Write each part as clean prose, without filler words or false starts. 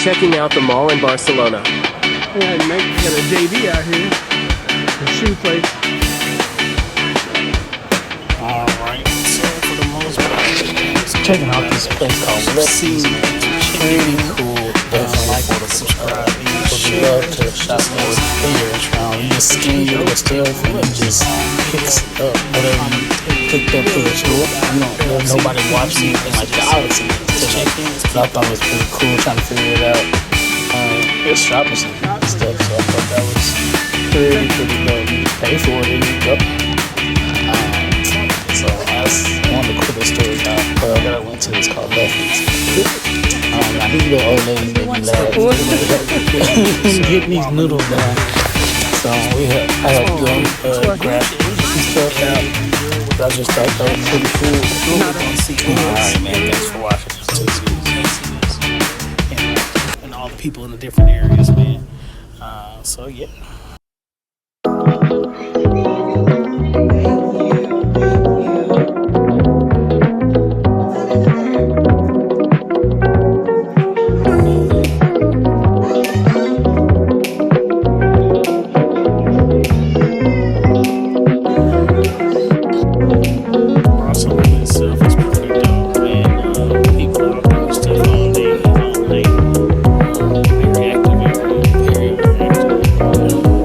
checking out the mall in Barcelona. Yeah, Mike got a JV out here. A shoe place. Alright, so for the most part, Checking out this place called Lefty's. Pretty cool. Definitely like to subscribe. Would love to shop more here. You just scan your stuff and it just picks up whatever you picked up for the store. You don't have nobody watching anything like that. I would say I thought it was pretty cool trying to figure it out. It's shopping some stuff, so I thought that was pretty dope. You pay for it and you go. So that's one of the coolest stores that I went to. It's called Lefty's. I think the old lady made me laugh. Getting these noodles down. So I helped them grab some stuff out. I just thought that was pretty cool. Alright, man, thanks for watching. And all the people in the different areas, man. So, yeah. Barcelona itself is pretty dope, man. People out doing stuff all day, all night. Very active area, very active.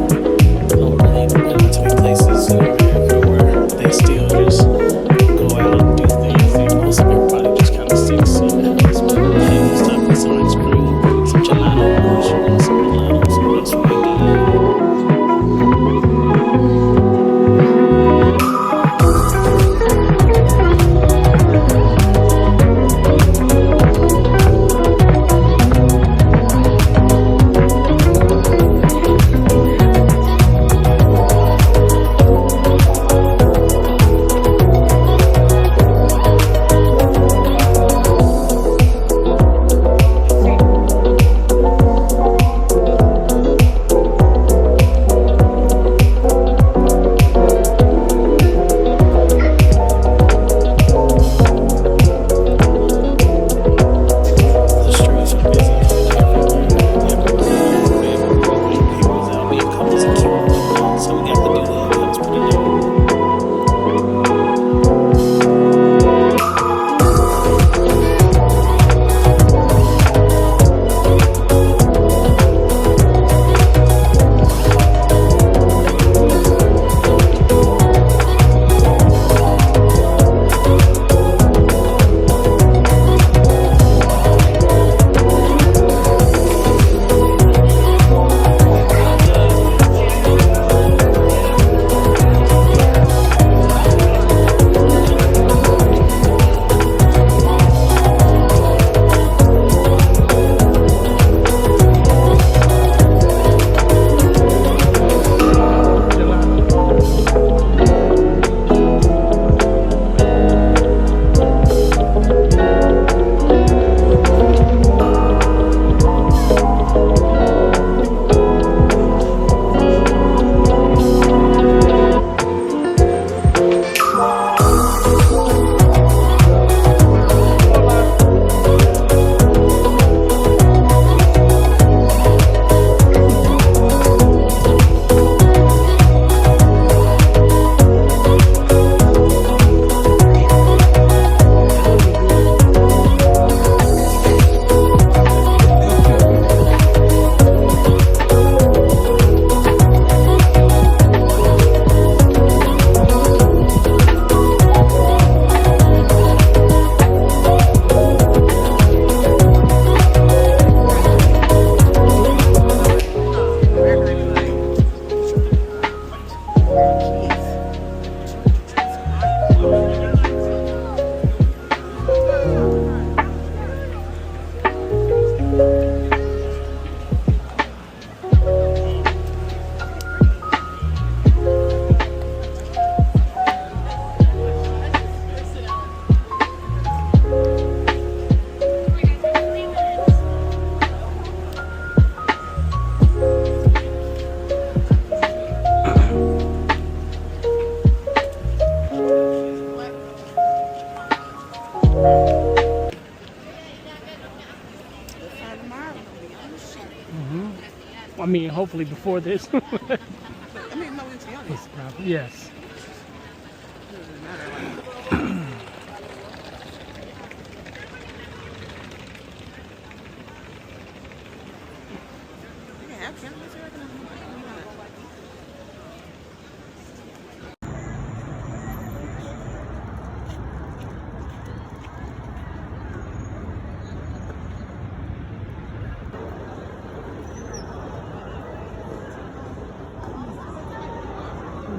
I mean, hopefully before this. I mean, no, it's honest. Yes. It doesn't matter. Like, you can have cannabis here. I can have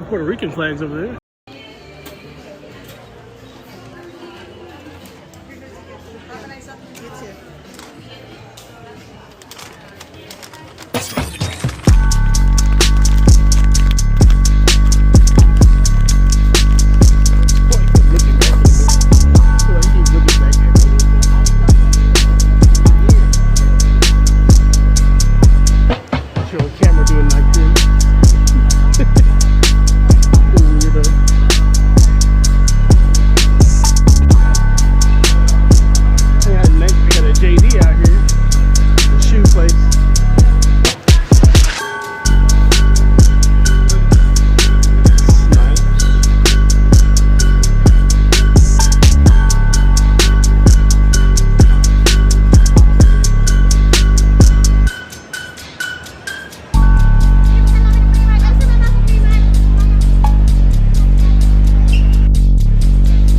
Puerto Rican flags over there. you too. Camera doing like this. Weirdo. They got a JD out here, the shoe place.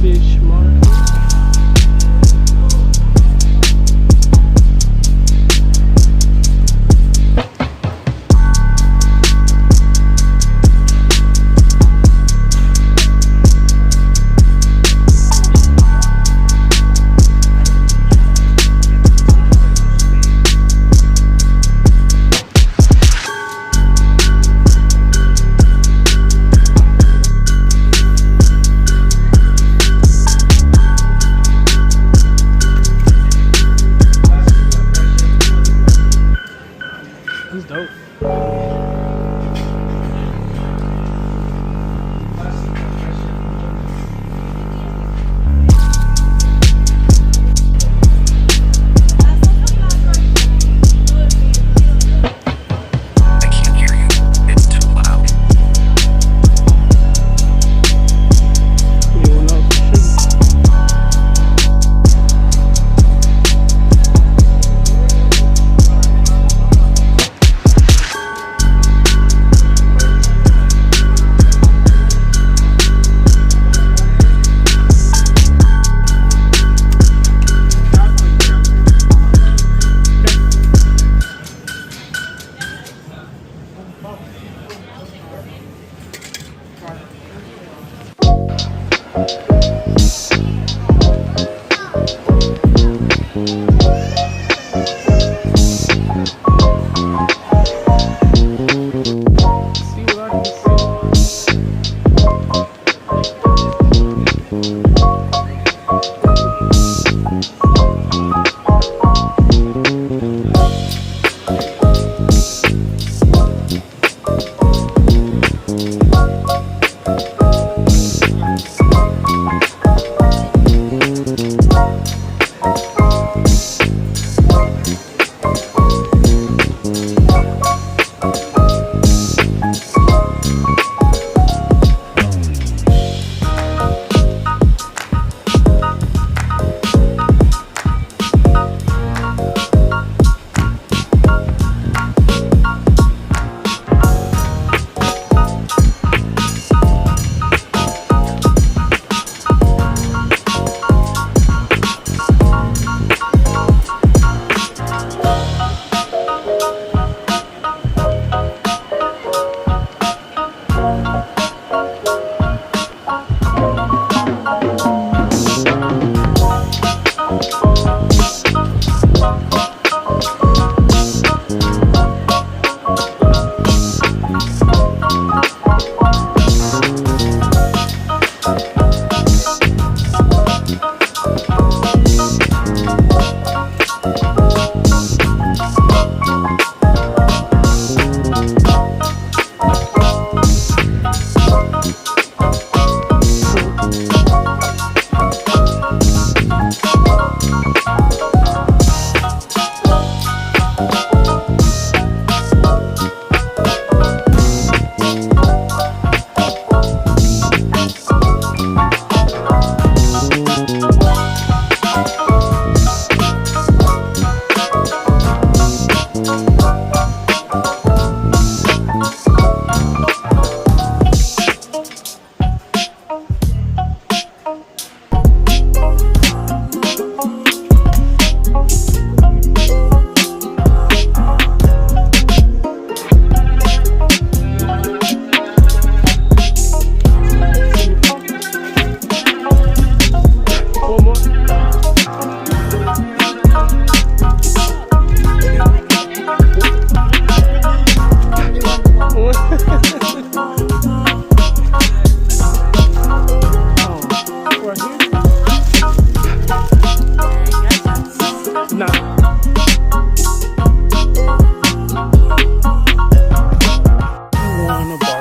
Fish market. That's dope. I can't hear you. It's too loud. Anyone else with shoes?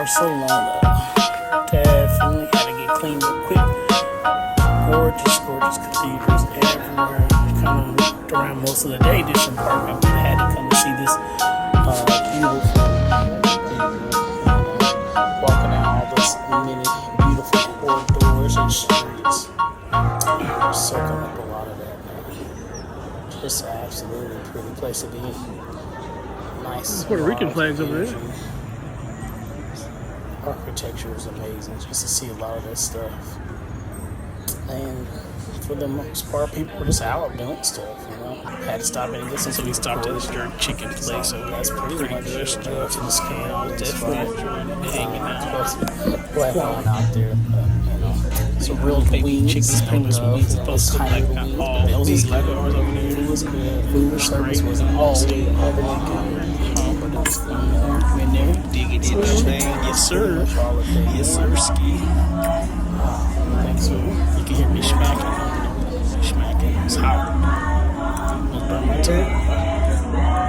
Barcelona. Definitely had to get cleaned up quick. Gorgeous, gorgeous cathedrals everywhere. Kind of looked around most of the day. Did some parking, but had to come and see this beautiful walking down all this many beautiful corridors and streets. Soaking up a lot of that. Just an absolutely pretty place to be. Nice. Puerto Rican flags over there. Architecture is amazing, just to see a lot of that stuff. And for the most part, people were just out doing stuff, you know. Had to stop and get some. So we stopped at this jerk chicken place, so That's pretty much good to stuff. the scale. Definitely hanging out. Black one out there, but, you know. It's a real baby chicken painless with wings supposed to look like all those Legos over there. Food was good. Food service wasn't always overly good. But it's, you know, In there, digging in the thing. Yes, sir. Yes, sir, ski. thanks for You can hear me smacking. Smacking. It's hot. Almost burned my tongue.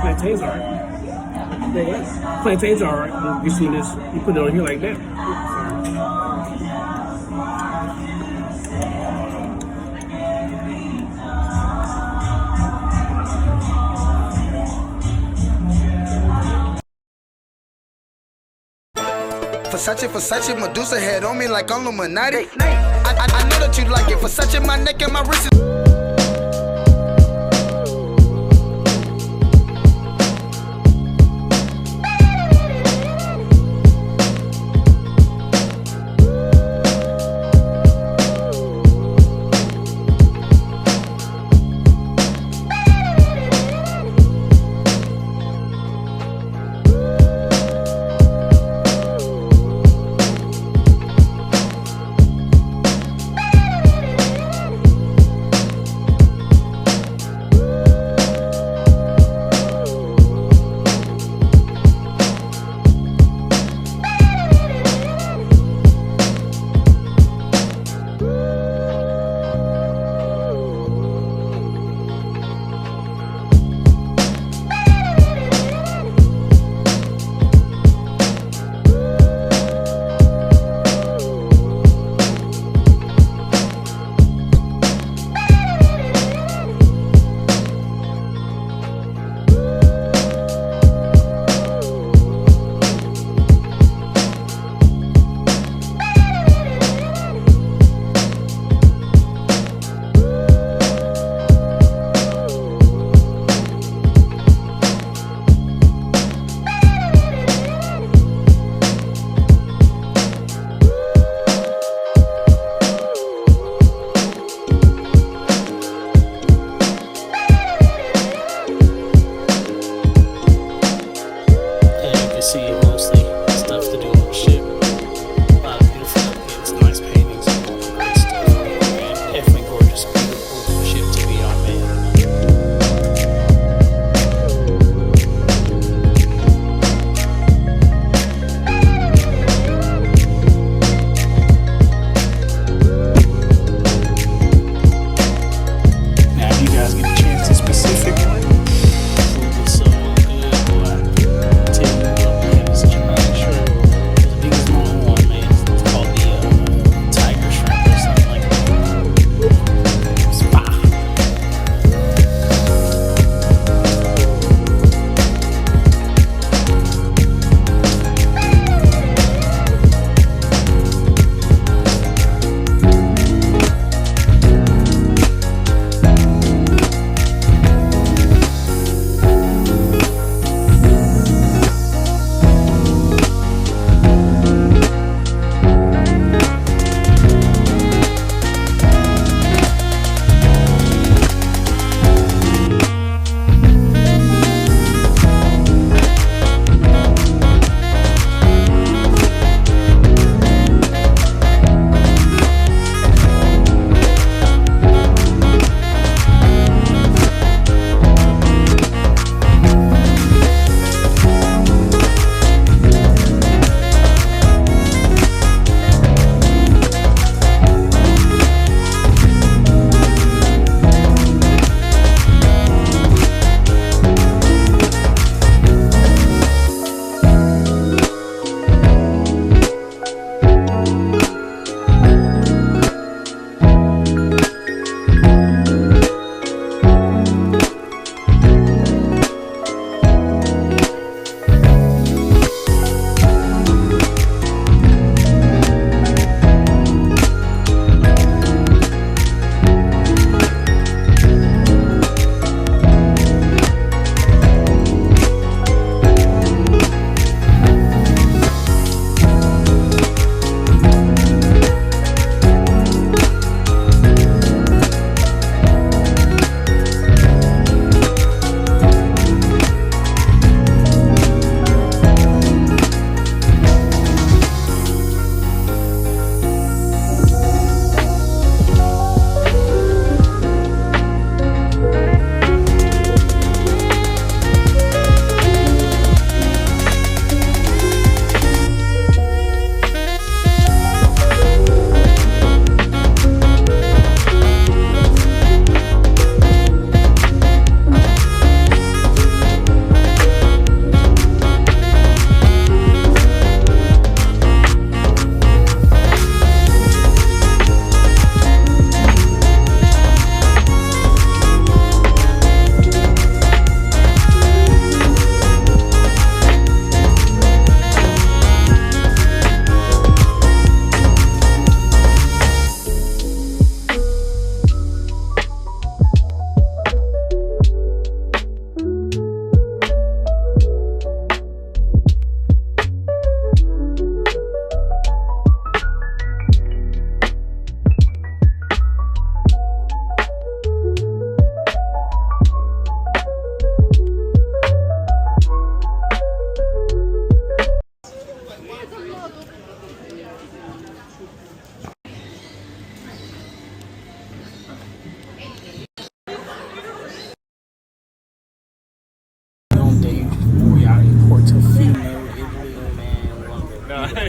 Plantains are alright. Plantains are alright. You see this? You put it on here like that. Versace, Medusa head on me like I'm Illuminati. I know that you like it. Versace, my neck and my wrist is.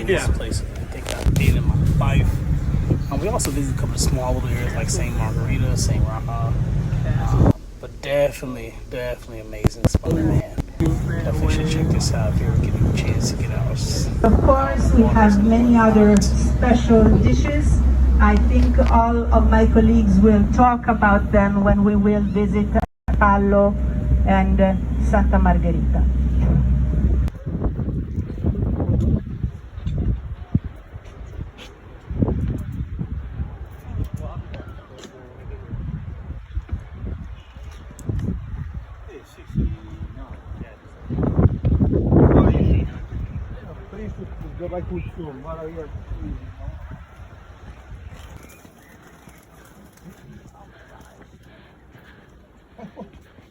greatest places I think I've been in my life. We also visited a couple of small little areas like St. Margarita, St. But definitely amazing spot, man. Definitely should check this out if you ever get a chance to get out. Of course, we have many other special dishes. I think all of my colleagues will talk about them when we will visit Palo and Santa Margherita.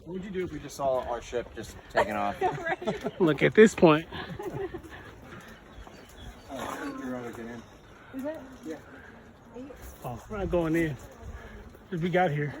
What would you do if we just saw our ship just taking off? Look, at this point. Oh, we're not going in. If we got here.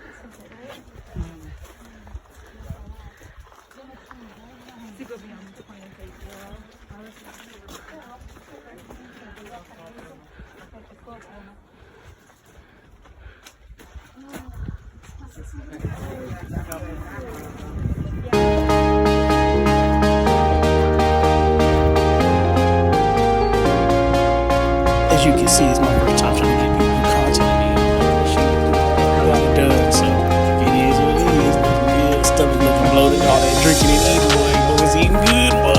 As you can see, it's my first time trying to get new content in. I got it done, so it is what it is. Looking good, stomach looking bloated, all that drinking and eating, boy, it's eating good, boy.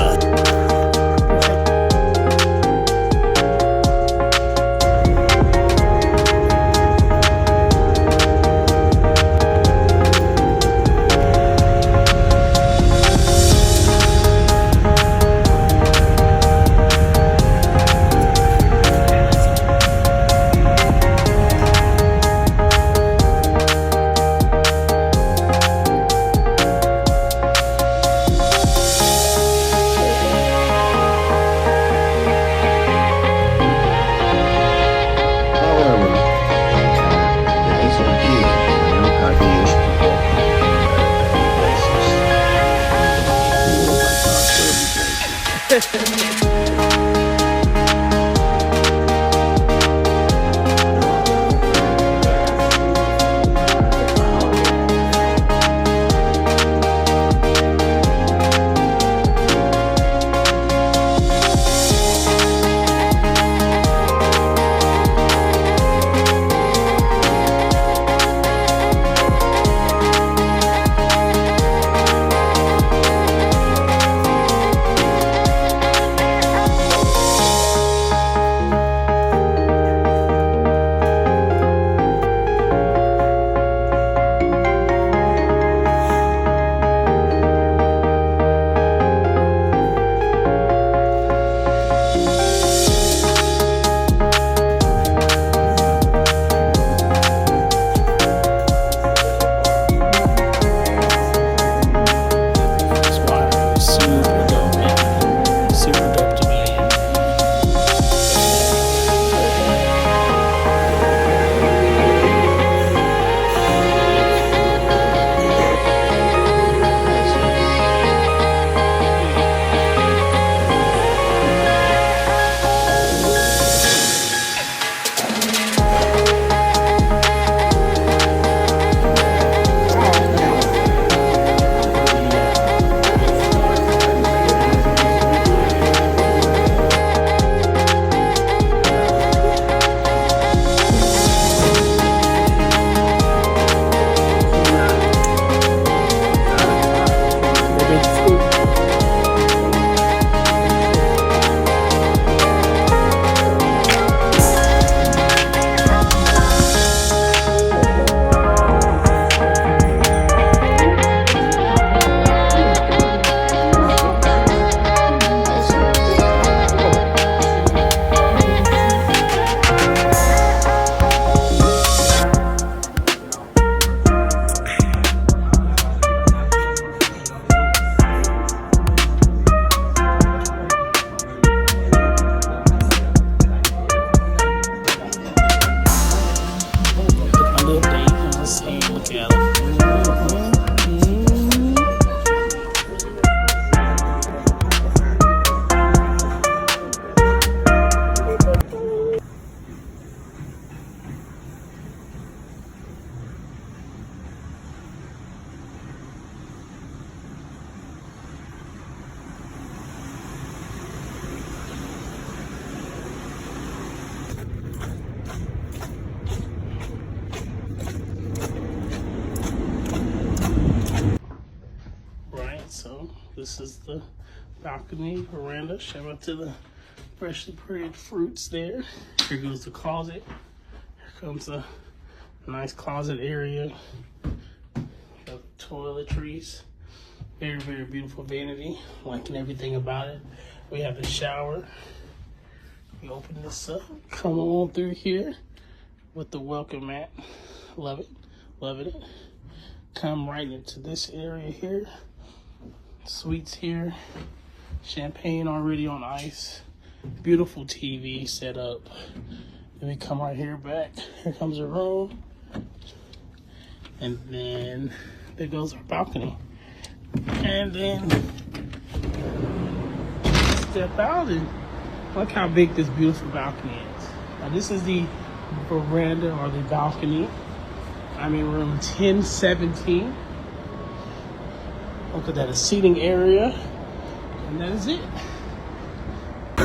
This is the balcony, veranda. Shout out to the freshly prepared fruits there. Here goes the closet. Here comes a nice closet area. Got toiletries. Very, very beautiful vanity. Liking everything about it. We have the shower. We open this up. Come on through here with the welcome mat. Love it. Loving it. Come right into this area here. Suites here. Champagne already on ice. Beautiful TV set up. Then we come right here back. Here comes a room. And then there goes our balcony. And then step out and look how big this beautiful balcony is. Now this is the veranda or the balcony. I'm in room 1017. Look at that, a seating area. And that is it. It's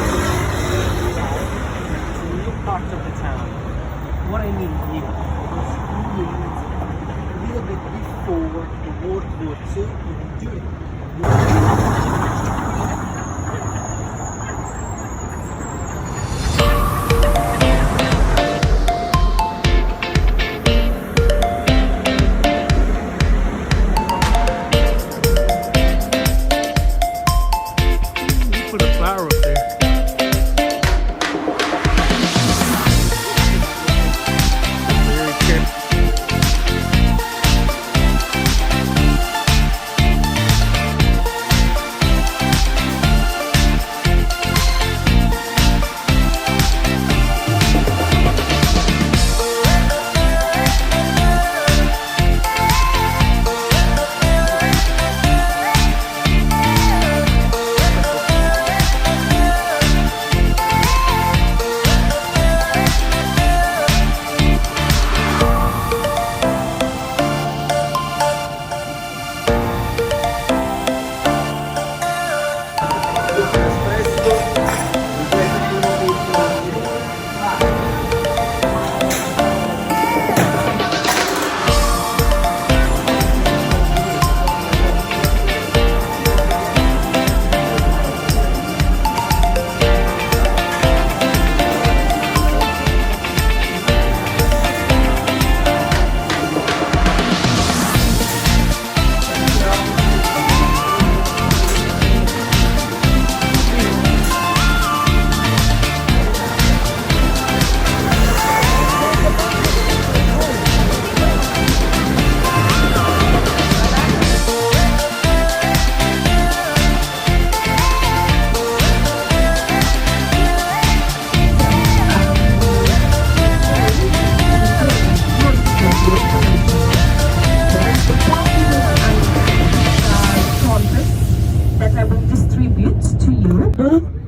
a little part of the town. What I mean here is we lived a little bit before the World War II even during. Put a flower up there. Very careful.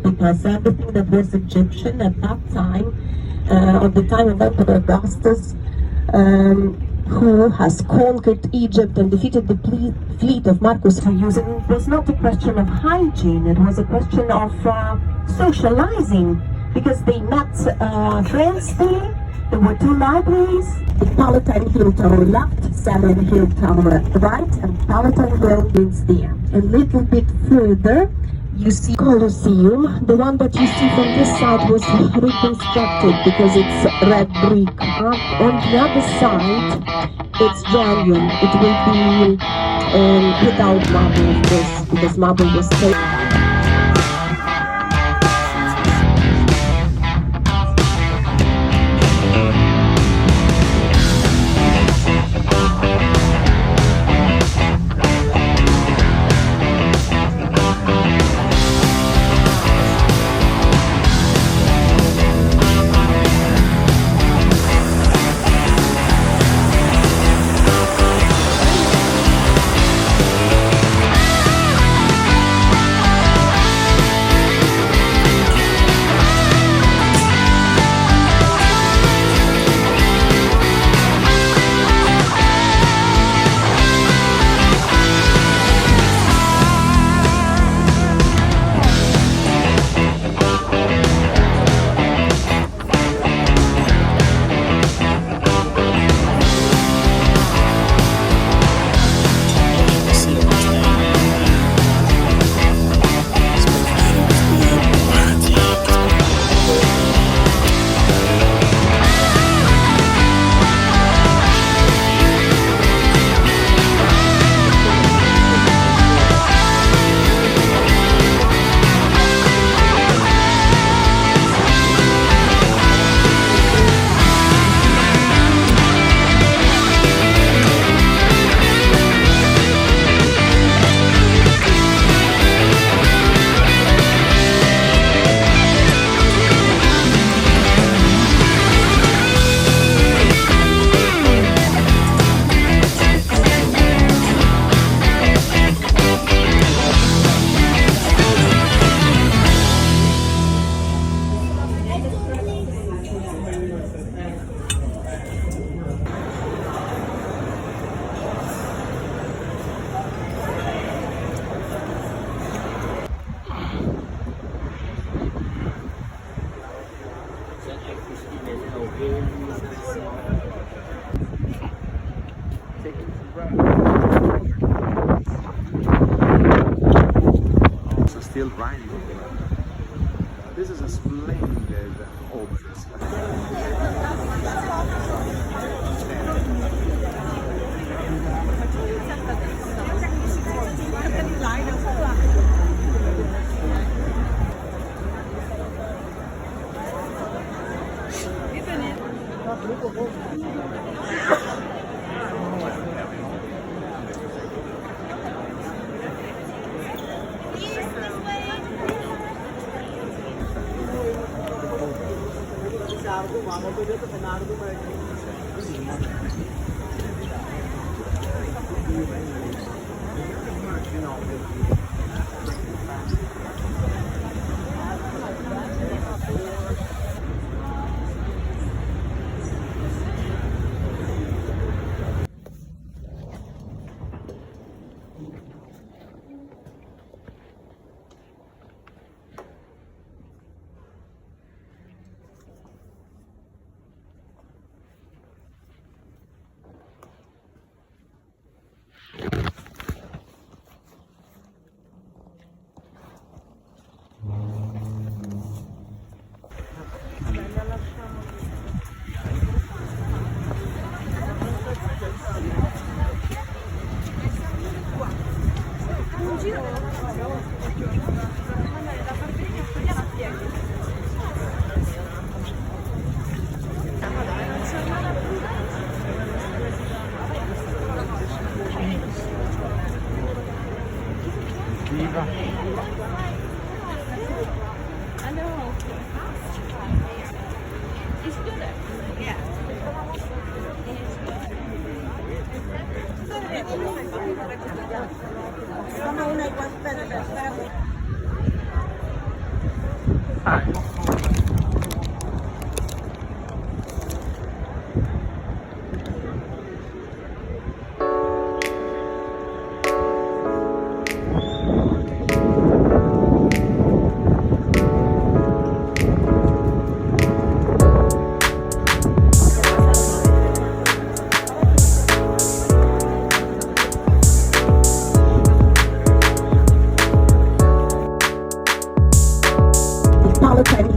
Because everything that was Egyptian at that time, at the time of Emperor Augustus, who has conquered Egypt and defeated the fleet of Marcus Aurelius, it was not a question of hygiene, it was a question of socializing, because they met friends there. There were two libraries, the Palatine Hill Tower left, Saturn Hill Tower right, and Palatine Hill is there. A little bit further, you see Colosseum. The one that you see from this side was reconstructed because it's red brick. On the other side, it's genuine. It will be without marble, of course, because marble was taken. still riding. This is a splendid obelisk.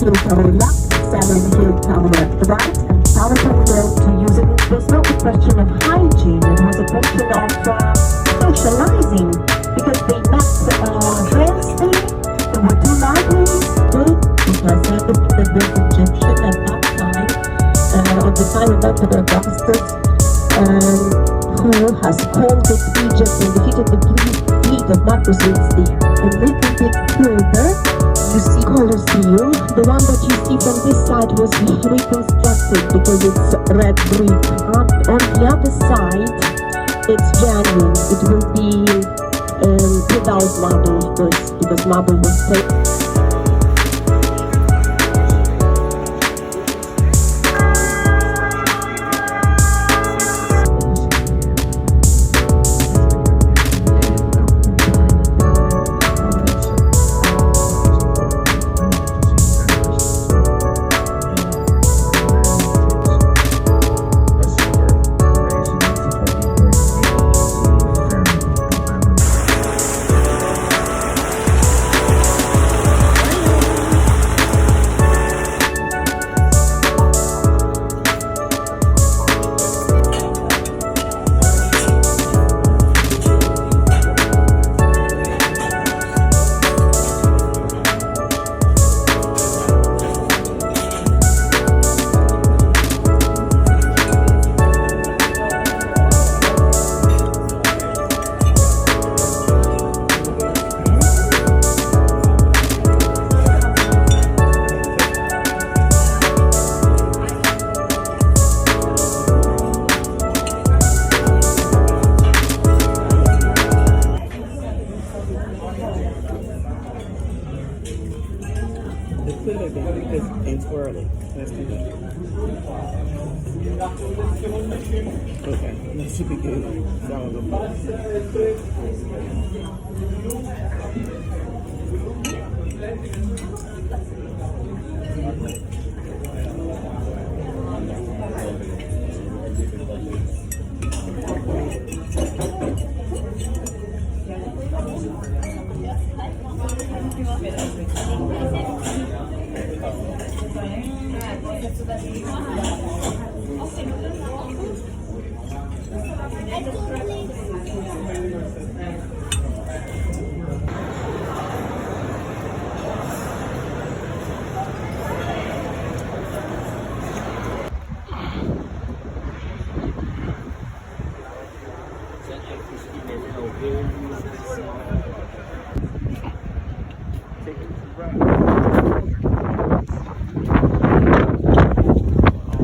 Hill to our left, Salmon Hill to our right, and Palatine Hill to use it. There's not a question of hygiene, it was a question of socializing, because they met Dresden, there were two libraries, because everything that was Egyptian at that time, at the time of Emperor Augustus, who has conquered Egypt and defeated the fleet of Marcus. It's a little bit further. You see Colosseum. The one that you see from this side was reconstructed because it's red brick. On the other side, it's genuine. It will be without marble, of course, because marble was taken. And swirly. Let's do that. Okay, that should be good. That was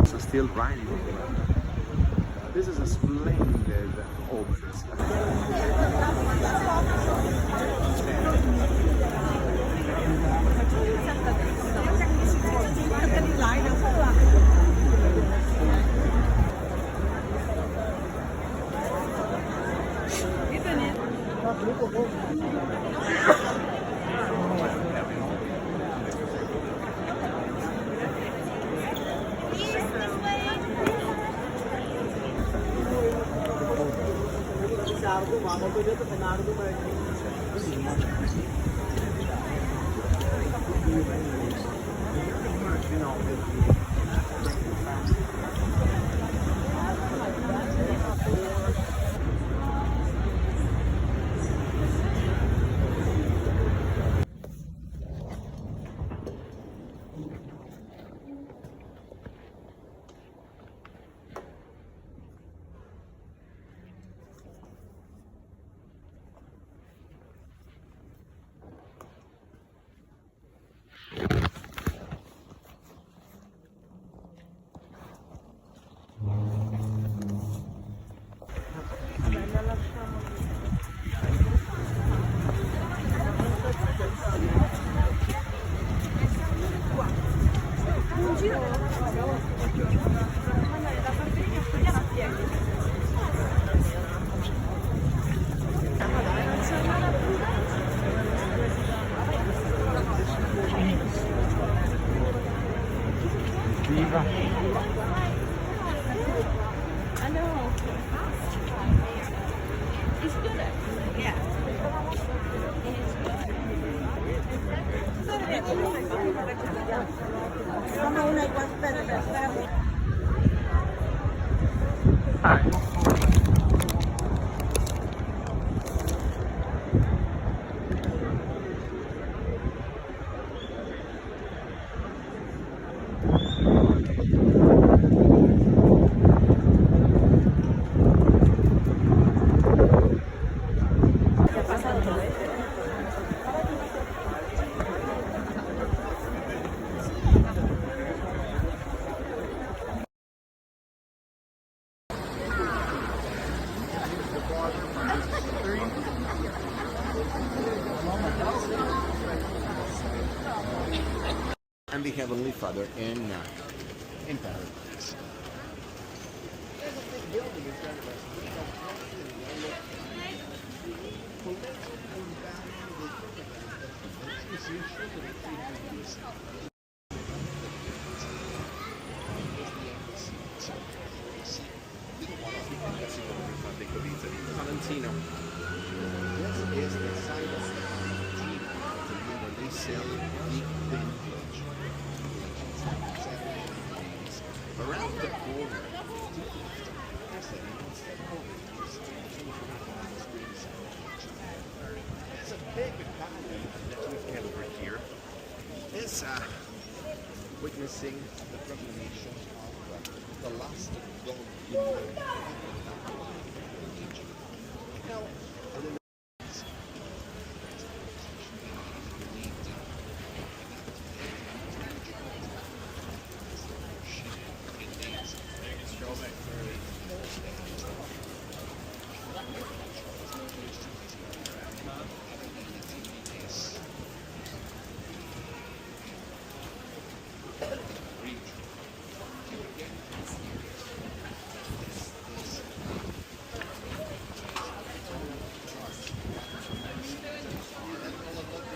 So still riding. This is a splendid oasis. And the Heavenly Father in paradise. Valentino. This is the site of Valentino, where they sell big vintage. Around the corner, there's a big pattern that we have over here. It's witnessing the proclamation of the last God in the now,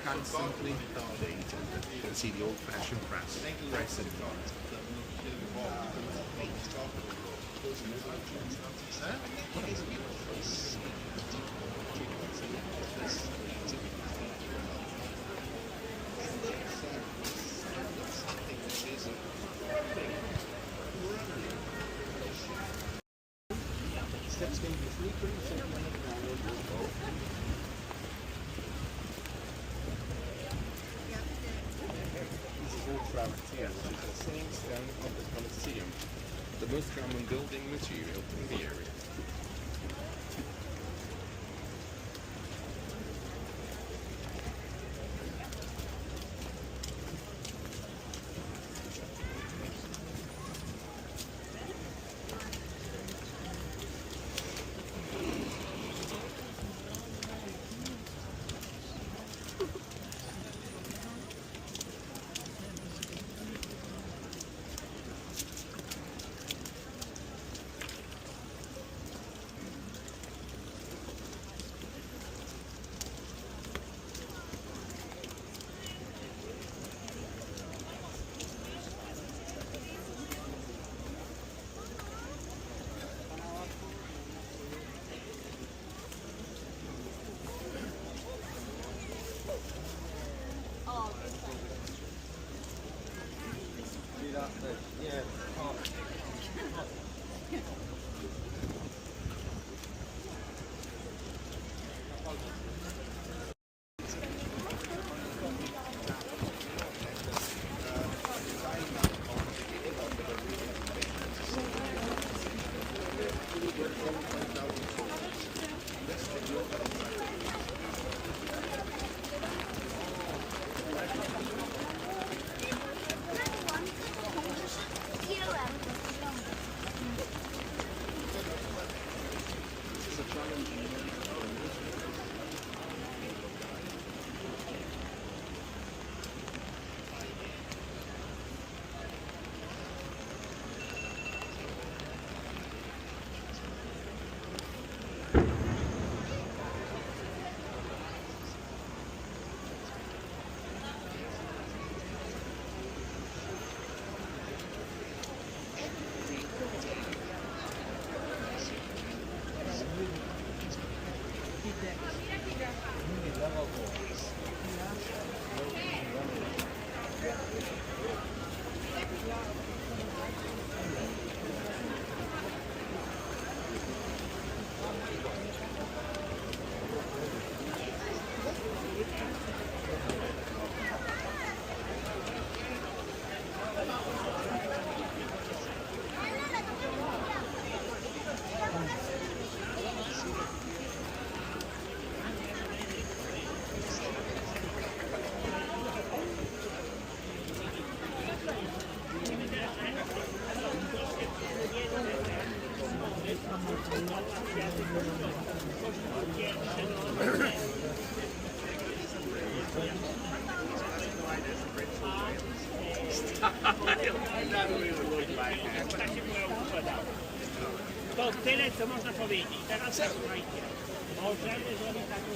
constantly updated. You can see the old-fashioned press and This is all travertine, which is the same stone of the Colosseum, the most common building material in the area.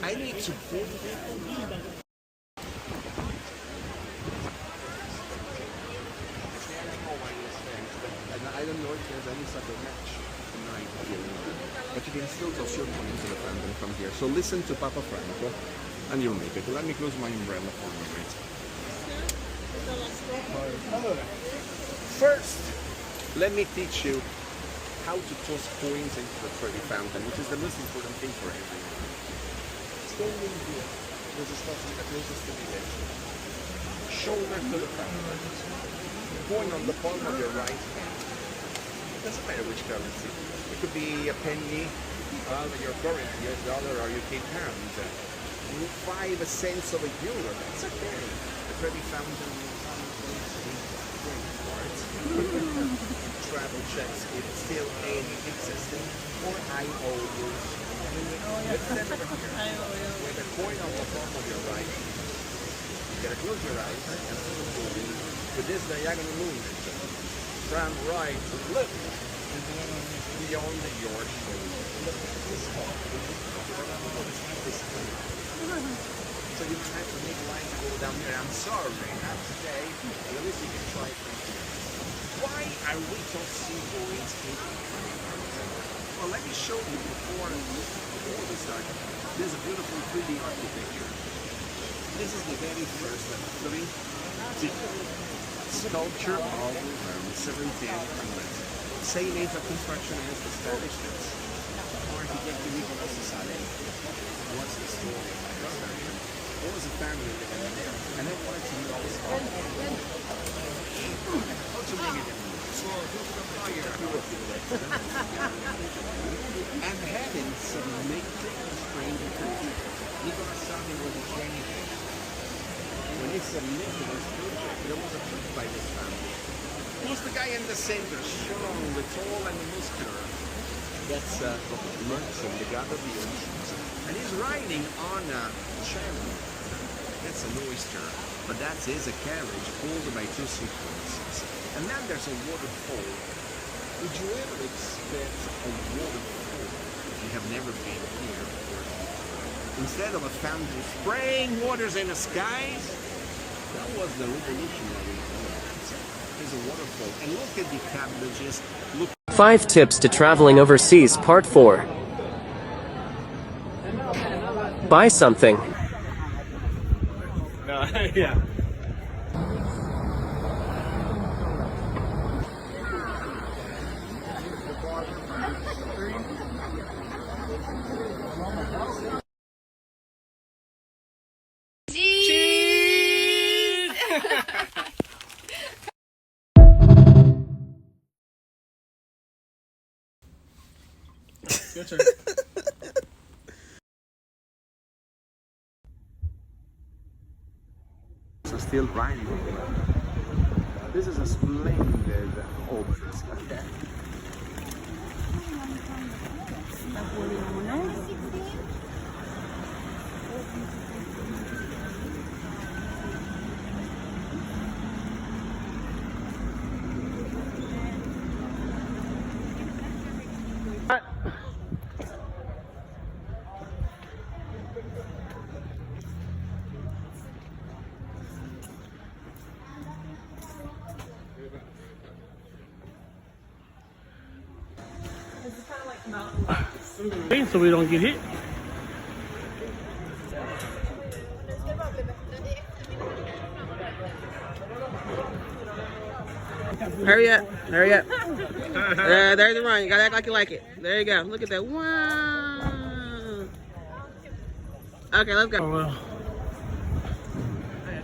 I need to and I don't know if there's any sort of match tonight here, but you can still toss your coin to the fountain from here. So listen to Papa Franco, and you'll make it. Let me close my umbrella for a moment. First, let me teach you how to toss coins into the Trevi fountain, which is the most important thing for everyone. Standing here, there's a spot the closest to the edge. Shoulder to the fountain. Coin on the palm of your right hand. Doesn't matter which currency. It could be a penny, your current US dollar or UK pound. 5 cents of a euro, that's okay. The Trevi fountain travel checks if still any existing or IOUs. Let's stand over here with a coin on the palm of your right. You gotta close your eyes and see the coin with this diagonal movement from right to left beyond your shoulder. So you have to make lines go down there. I'm sorry, not today. But at least you can try it. Why are we tossing coins into Well, let me show you before we start. There's a beautiful 3D architecture. This is the very first 3D sculpture of 1700s. Same age of construction as the Spanish. Of course, to get to Nicolas Salem. What's the story of my brother? There was a family living there, and I wanted to know his how to make it. And having some major strange things. Nicolas Salem was a training camp. When he submitted his project, there was a book by this family. Who's the guy in the center, strong, the tall and the muscular? That's Merchant, the god of the oceans. And he's riding on a chariot. That's an oyster, but that is a carriage pulled by two sequences. And then there's a waterfall. Would you ever expect a waterfall if you have never been here? Instead of a fountain spraying waters in the skies, that was the revolutionary moment. There's a waterfall, and look at the cabbages. Look. 5 tips to traveling overseas, part 4. Buy something. No, yeah. Your turn. So still riding. This is a splendid obelisk. Okay. So we don't get hit. Hurry up. Hurry up. There's the run. You gotta act like you like it. There you go. Look at that. Wow. Okay, let's go. Oh, well.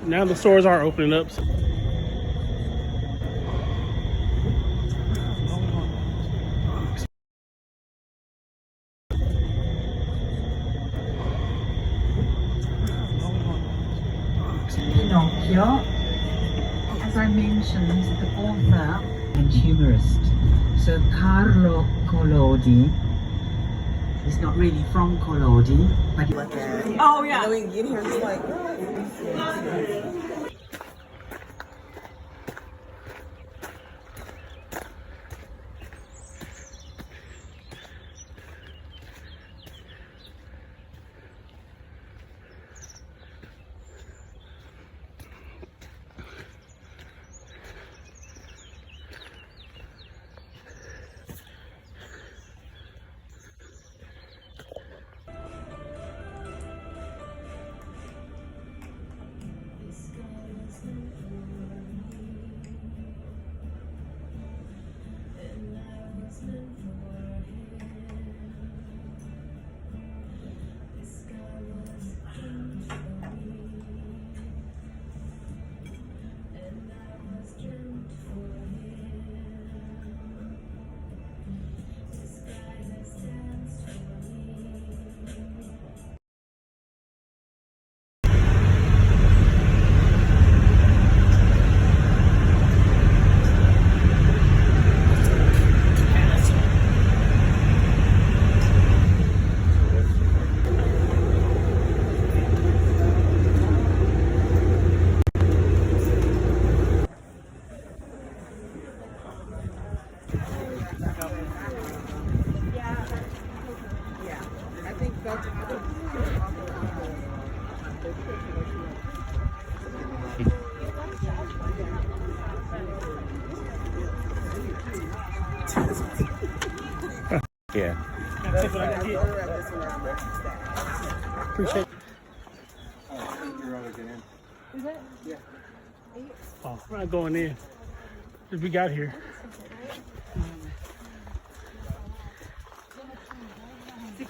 Now the stores are opening up. So. Pinocchio, as I mentioned, the author and humorist, Sir Carlo Collodi, is not really from Collodi, but Oh yeah. And then we get here and it's like, Yeah. That's what I can get. Appreciate it. Oh, we're not going in. If we got here. What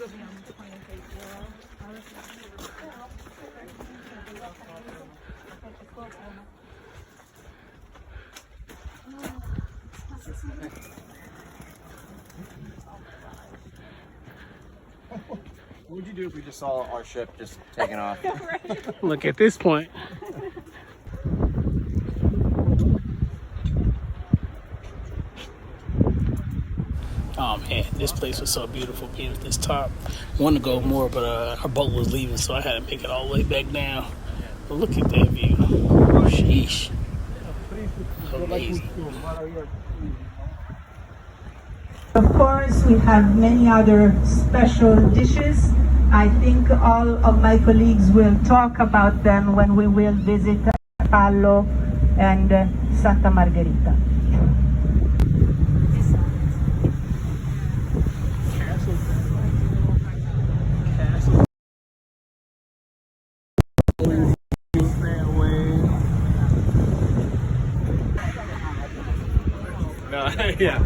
would you do if we just saw our ship just taking off? Look at this point. Oh man, this place was so beautiful being at this top. Wanted to go more, but our boat was leaving, so I had to make it all the way back down. But look at that view. Sheesh. Amazing. Of course, we have many other special dishes. I think all of my colleagues will talk about them when we will visit Palo and Santa Margherita. Yeah.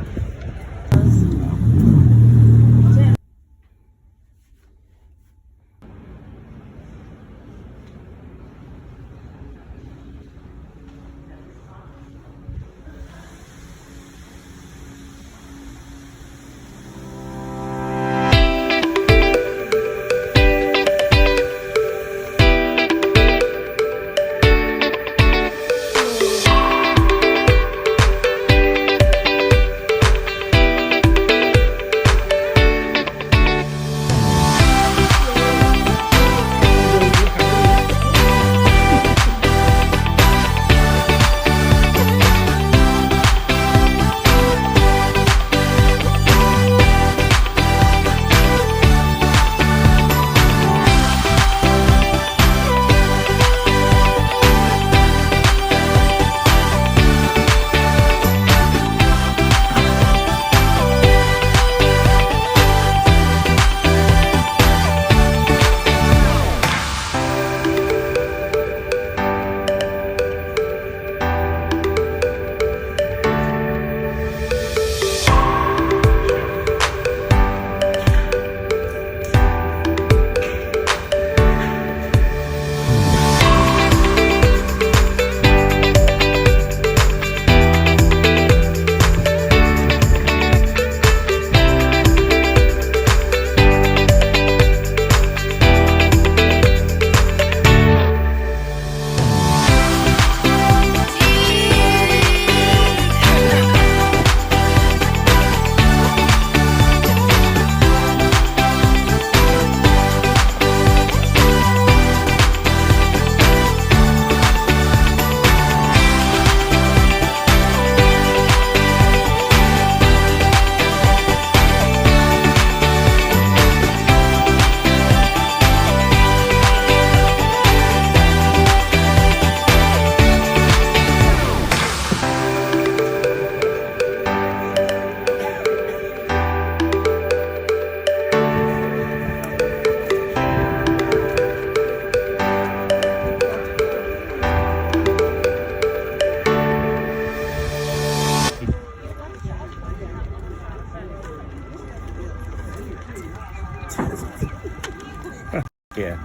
Yeah.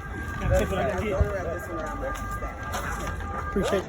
Appreciate it.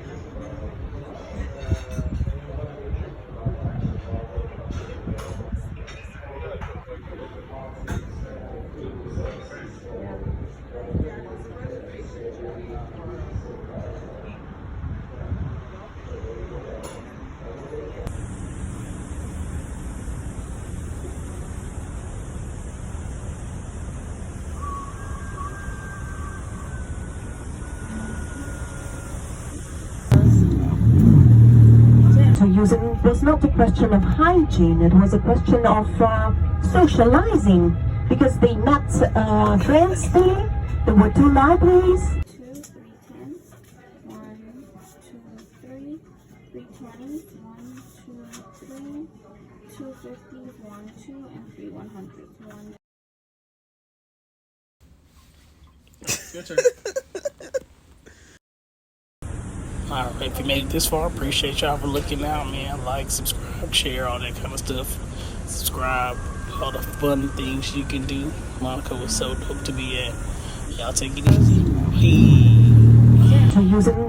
It was not a question of hygiene, it was a question of socializing, because they met friends there were 2 libraries. 2, 310s, 1, 2, 3, 320s, 1, 2, 3, 250s, 1, 2, and 3 100s. 1. Your turn. Alright, if you made it this far, appreciate y'all for looking out, man. Like, subscribe, share, all that kind of stuff. Subscribe, all the fun things you can do. Monaco was so dope to be at. Y'all take it easy. Bye.